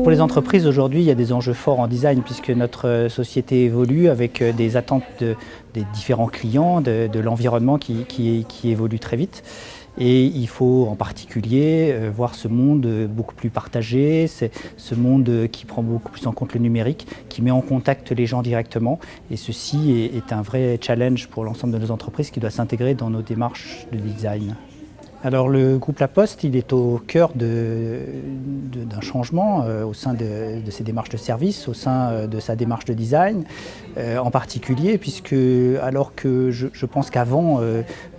Pour les entreprises, aujourd'hui, il y a des enjeux forts en design puisque notre société évolue avec des attentes des différents clients, de l'environnement qui évolue très vite. Et il faut en particulier voir ce monde beaucoup plus partagé, ce monde qui prend beaucoup plus en compte le numérique, qui met en contact les gens directement. Et ceci est un vrai challenge pour l'ensemble de nos entreprises qui doit s'intégrer dans nos démarches de design. Alors le groupe La Poste, il est au cœur d'un changement au sein de ses démarches de service, au sein de sa démarche de design, en particulier puisque alors que je pense qu'avant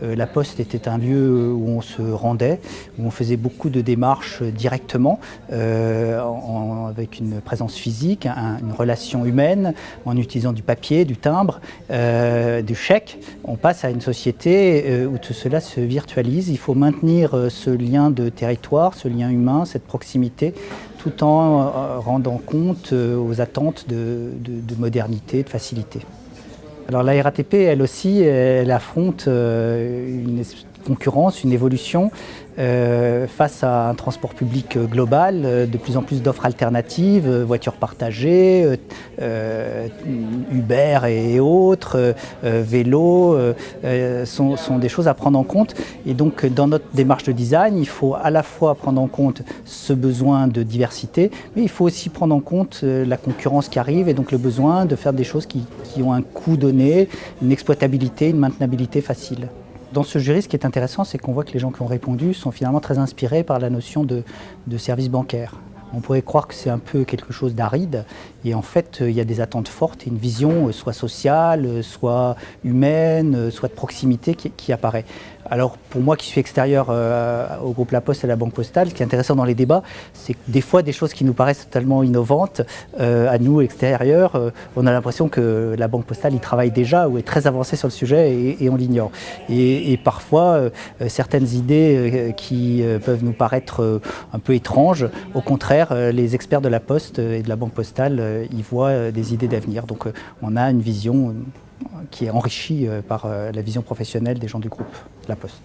La Poste était un lieu où on se rendait, où on faisait beaucoup de démarches directement, avec une présence physique, une relation humaine, en utilisant du papier, du timbre, du chèque. On passe à une société où tout cela se virtualise. Il faut maintenir ce lien de territoire, ce lien humain, cette proximité, tout en rendant compte aux attentes de modernité, de facilité. Alors la RATP, elle aussi, elle affronte une concurrence, une évolution face à un transport public global, de plus en plus d'offres alternatives, voitures partagées, Uber et autres, vélos, sont des choses à prendre en compte. Et donc dans notre démarche de design, il faut à la fois prendre en compte ce besoin de diversité, mais il faut aussi prendre en compte la concurrence qui arrive et donc le besoin de faire des choses qui ont un coût donné, une exploitabilité, une maintenabilité facile. Dans ce jury, ce qui est intéressant, c'est qu'on voit que les gens qui ont répondu sont finalement très inspirés par la notion de service bancaire. On pourrait croire que c'est un peu quelque chose d'aride et en fait il y a des attentes fortes et une vision soit sociale, soit humaine, soit de proximité qui apparaît. Alors pour moi qui suis extérieur au groupe La Poste et à la Banque Postale, ce qui est intéressant dans les débats, c'est que des fois des choses qui nous paraissent totalement innovantes, à nous extérieurs, on a l'impression que la Banque Postale y travaille déjà ou est très avancée sur le sujet et on l'ignore. Et parfois certaines idées qui peuvent nous paraître un peu étranges, au contraire les experts de la Poste et de la Banque Postale y voient des idées d'avenir. Donc on a une vision qui est enrichie par la vision professionnelle des gens du groupe La Poste.